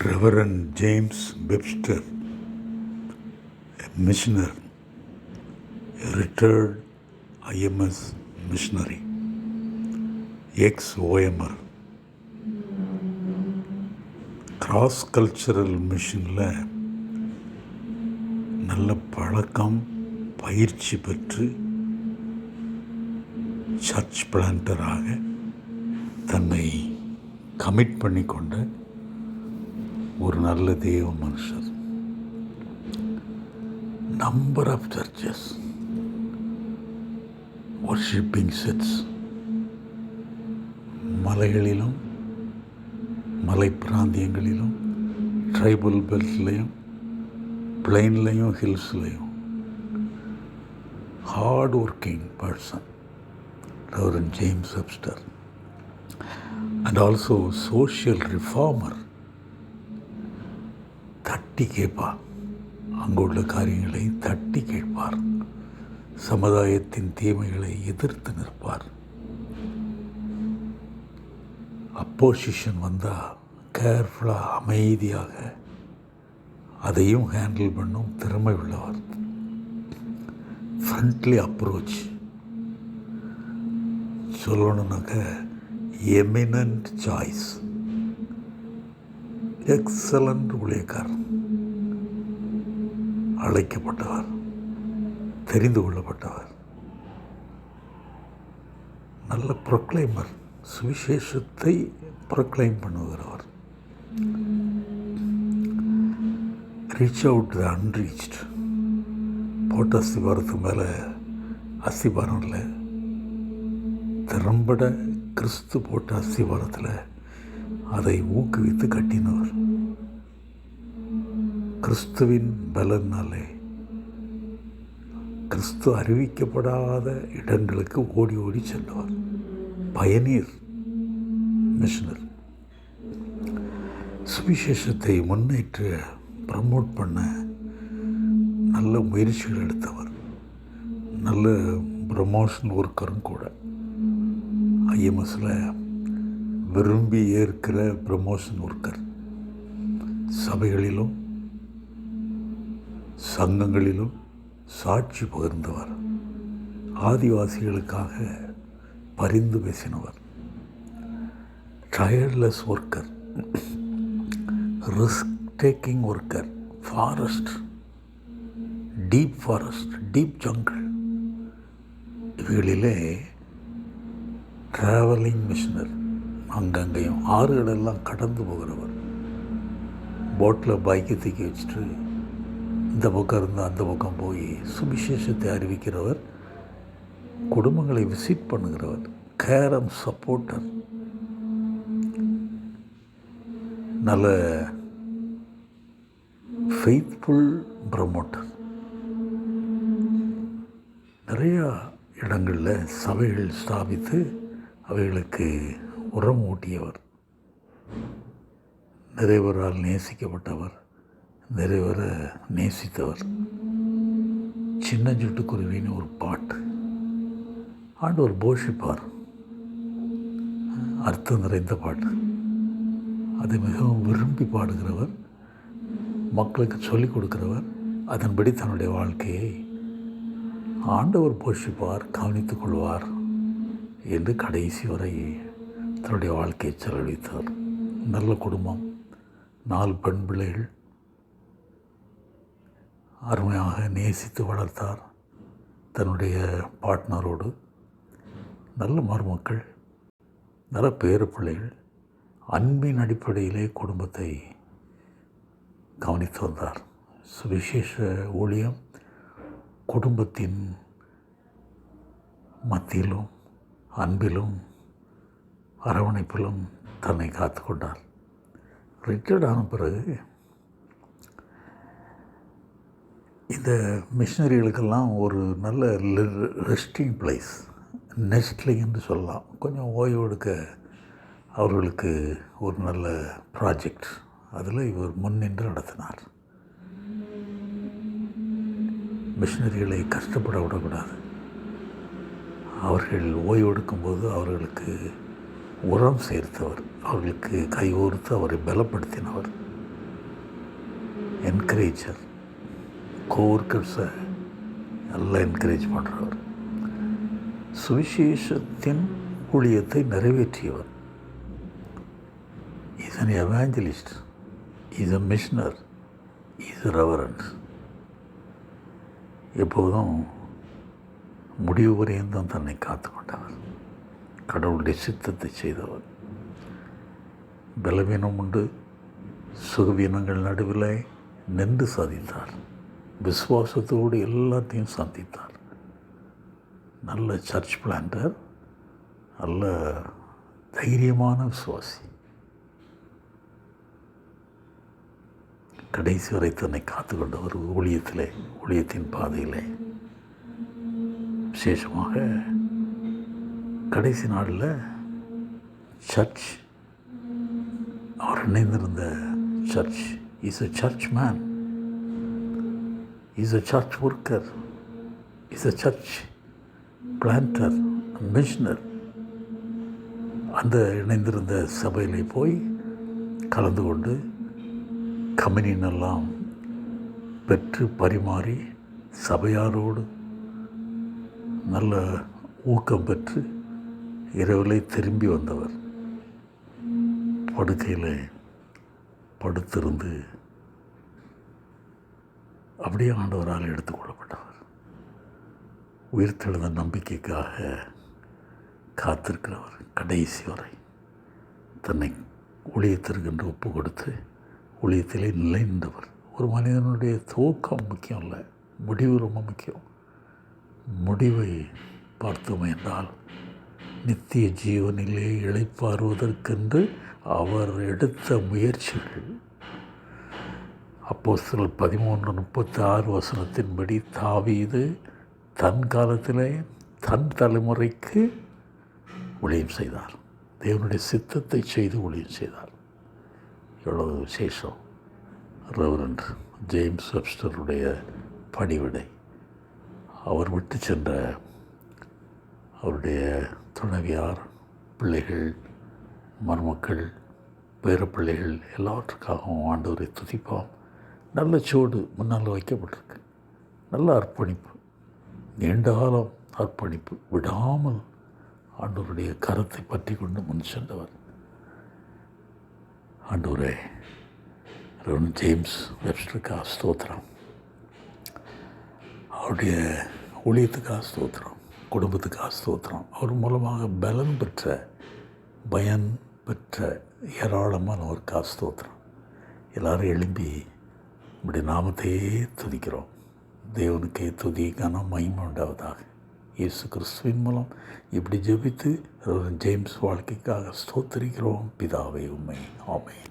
Reverend James Webster, a missionary, a retired IMS missionary, ex-OMR, cross-cultural மிஷனில் நல்ல பழக்கம் பயிற்சி பெற்று சர்ச் பிளான்டராக தன்னை கமிட் பண்ணி கொண்ட ஒரு நல்ல தேவ மனுஷர். Number of churches, worshipping sets, மலைகளிலும் மலை பிராந்தியங்களிலும் ட்ரைபல் பெல்ட்லேயும் பிளைன்லேயும் ஹில்ஸ்லேயும் hard working person reverend James Webster. And also social reformer. தட்டி கேட்பார், அங்குள்ள காரியங்களை தட்டி கேட்பார், சமுதாயத்தின் தீமைகளை எதிர்த்து நிற்பார். அப்போசிஷன் வந்தால் கேர்ஃபுல்லாக அமைதியாக அதையும் ஹேண்டில் பண்ணும் திறமை உள்ளவர். ஃப்ரண்ட்லி அப்ரோச் சொல்லணுன்னாக்க எமினன்ட் சாய்ஸ், எக்ஸலண்ட் ஊழியக்காரர், அழைக்கப்பட்டவர், தெரிந்து கொள்ளப்பட்டவர், நல்ல ப்ரொக்ளைமர், சுவிசேஷத்தை ப்ரொக்ளைம் பண்ணுகிறவர். Reach out the unreached. போட்ட அஸ்திபாரத்துக்கு மேலே அஸ்திபாரம் இல்லை, திறம்பட கிறிஸ்து போட்ட அஸ்திபாரத்தில் அதை ஊக்குவித்து கட்டினவர். கிறிஸ்துவின் பலனாலே கிறிஸ்து அறிவிக்கப்படாத இடங்களுக்கு ஓடி ஓடி சென்றவர். பயனீர் மிஷனர். சுவிசேஷத்தை முன்னேற்ற ப்ரமோட் பண்ண நல்ல முயற்சிகள் எடுத்தவர். நல்ல ப்ரமோஷன் ஒர்க்கரும் கூட. ஐஎம்எஸில் விரும்பி ஏற்கிற ப்ரமோஷன் ஒர்க்கர். சபைகளிலும் சங்கங்களிலும் சாட்சி பகிர்ந்தவர். ஆதிவாசிகளுக்காக பரிந்து பேசினவர். Tireless worker, risk taking worker. Forest, deep jungle, இவைகளிலே ட்ராவலிங் மிஷனர். அங்கங்கேயும் ஆறுகளெல்லாம் கடந்து போகிறவர். போட்டில் பைக்கை தூக்கி வச்சுட்டு இந்த பக்கம் இருந்து அந்த பக்கம் போய் சுவிசேஷத்தை அறிவிக்கிறவர். குடும்பங்களை விசிட் பண்ணுகிறவர். Care and supporter. நல்ல ஃபெய்த்ஃபுல் ப்ரமோட்டர். நிறையா இடங்களில் சபைகள் ஸ்தாபித்து அவைகளுக்கு உரம் ஊட்டியவர். நிறைவரால் நேசிக்கப்பட்டவர், நிறைவரை நேசித்தவர். சின்ன சிட்டுக்குருவின்னு ஒரு பாட்டு ஆண்டவர் போஷிப்பார். அர்த்தம் நிறைந்த பாட்டு. அதை மிகவும் விரும்பி பாடுகிறவர், மக்களுக்கு சொல்லிக் கொடுக்கிறவர். அதன்படி தன்னுடைய வாழ்க்கையை ஆண்டவர் போஷிப்பார், கவனித்துக் கொள்வார் என்று கடைசி வரை தன்னுடைய வாழ்க்கையை செலவழித்தார். நல்ல குடும்பம், 4 பெண் பிள்ளைகள். அருமையாக நேசித்து வளர்த்தார் தன்னுடைய பார்ட்னரோடு. நல்ல மருமக்கள், நல்ல பேர பிள்ளைகள். அன்பின் அடிப்படையிலே குடும்பத்தை கவனித்து வந்தார். சுவிசேஷ ஊழியம் குடும்பத்தின் மத்தியிலும் அன்பிலும் அரவணைப்பிலும் தன்னை காத்து கொண்டார். ரிட்டையர்ட் ஆன பிறகு இந்த மிஷினரிகளுக்கெல்லாம் ஒரு நல்ல ரெஸ்டிங் பிளேஸ், நெஸ்ட்லிங் என்று சொல்லலாம், கொஞ்சம் ஓய்வு எடுக்க அவர்களுக்கு ஒரு நல்ல ப்ராஜெக்ட். அதில் இவர் முன்னின்று நடத்தினார். மிஷினரிகளை கஷ்டப்பட விடக்கூடாது. அவர்கள் ஓய்வெடுக்கும்போது அவர்களுக்கு உரம் சேர்த்தவர், அவர்களுக்கு கைகோர்த்து அவரை பலப்படுத்தினவர். என்கரேஜர், கோவர்க்கர்ஸை நல்லா என்கரேஜ் பண்ணுறவர், சுவிசேஷத்தின் ஊழியத்தை நிறைவேற்றியவர். Is an evangelist, is a missioner, is a reverend. எப்போதும் முடிவு வரையும் தான் தன்னை காத்து கொண்டவர், கடவுளுடைய சித்தத்தை செய்தவர். பலவீனம் உண்டு, சுகவீனங்கள் நடுவில் நின்று சாதித்தார். விசுவாசத்தோடு எல்லாத்தையும் சந்தித்தார். நல்ல சர்ச் பிளான்டர், நல்ல தைரியமான விசுவாசி. கடைசி வரை தன்னை காத்து கொண்டவர் ஊழியத்தின் பாதையிலே. விசேஷமாக கடைசி நாளில் சர்ச், அவர் இணைந்திருந்த church, is a church man, is a church worker, is a church planter, missioner. அந்த இணைந்திருந்த சபையிலே போய் கலந்து கொண்டு கம்யூனியனெல்லாம் பெற்று பரிமாறி சபையாரோடு நல்ல ஊக்கம் பெற்று இரவிலே திரும்பி வந்தவர். படுக்கையில் படுத்திருந்து அப்படியே ஆண்டவரால் எடுத்துக்கொள்ளப்பட்டவர். உயிர்த்தெழுந்த நம்பிக்கைக்காக காத்திருக்கிறவர். கடைசி வரை தன்னை ஊழியத்திற்கென்று ஒப்பு கொடுத்து ஊழியத்திலே நிலைந்தவர். ஒரு மனிதனுடைய துவக்கம் முக்கியம் இல்லை, முடிவு ரொம்ப முக்கியம். முடிவை பார்த்தோம் என்றால் நித்திய ஜீவனிலே இளைப்பாறுவதற்கென்று அவர் எடுத்த முயற்சிகள். அப்போஸ்தலர் 13:36 தாவீது தன் காலத்திலே தன் தலைமுறைக்கு ஊழியம் செய்தார். தேவனுடைய சித்தத்தை செய்து ஊழியம் செய்தார். எவ்வளவு விசேஷம்! ரெவரண்ட் ஜேம்ஸ் வெப்ஸ்டருடைய பணிவிடை, அவர் விட்டு சென்ற அவருடைய துணைவியார், பிள்ளைகள், மருமக்கள், பேரப்பிள்ளைகள் எல்லாவற்றுக்காகவும் ஆண்டவரை துதிப்போம். நல்ல சோடு முன்னால் வைக்கப்பட்டிருக்கு. நல்ல அர்ப்பணிப்பு, நீண்ட காலம் அர்ப்பணிப்பு, விடாமல் ஆண்டவருடைய கரத்தை பற்றி கொண்டு முன் சென்றவர். ஆண்டவரே, ரெவரண்ட் ஜேம்ஸ் வெப்ஸ்டருக்காக ஸ்தோத்திரம், அவருடைய ஊழியத்துக்காக ஸ்தோத்திரம், குடும்பத்துக்காக ஸ்தோத்திரம். அவர் மூலமாக பலன் பெற்ற, பயன் பெற்ற ஏராளமானவருக்காக ஸ்தோத்திரம். எல்லாரும் எழும்பி இப்படி நாமத்தையே துதிக்கிறோம். தேவனுக்கே துதி, கனம், மகிமை உண்டாவதாக. இயேசு கிறிஸ்துவின் மூலம் இப்படி ஜெபித்து ஜேம்ஸ் வாழ்க்கைக்காக ஸ்தோத்திரிக்கிறோம். பிதாவே உம்மை. ஆமென்.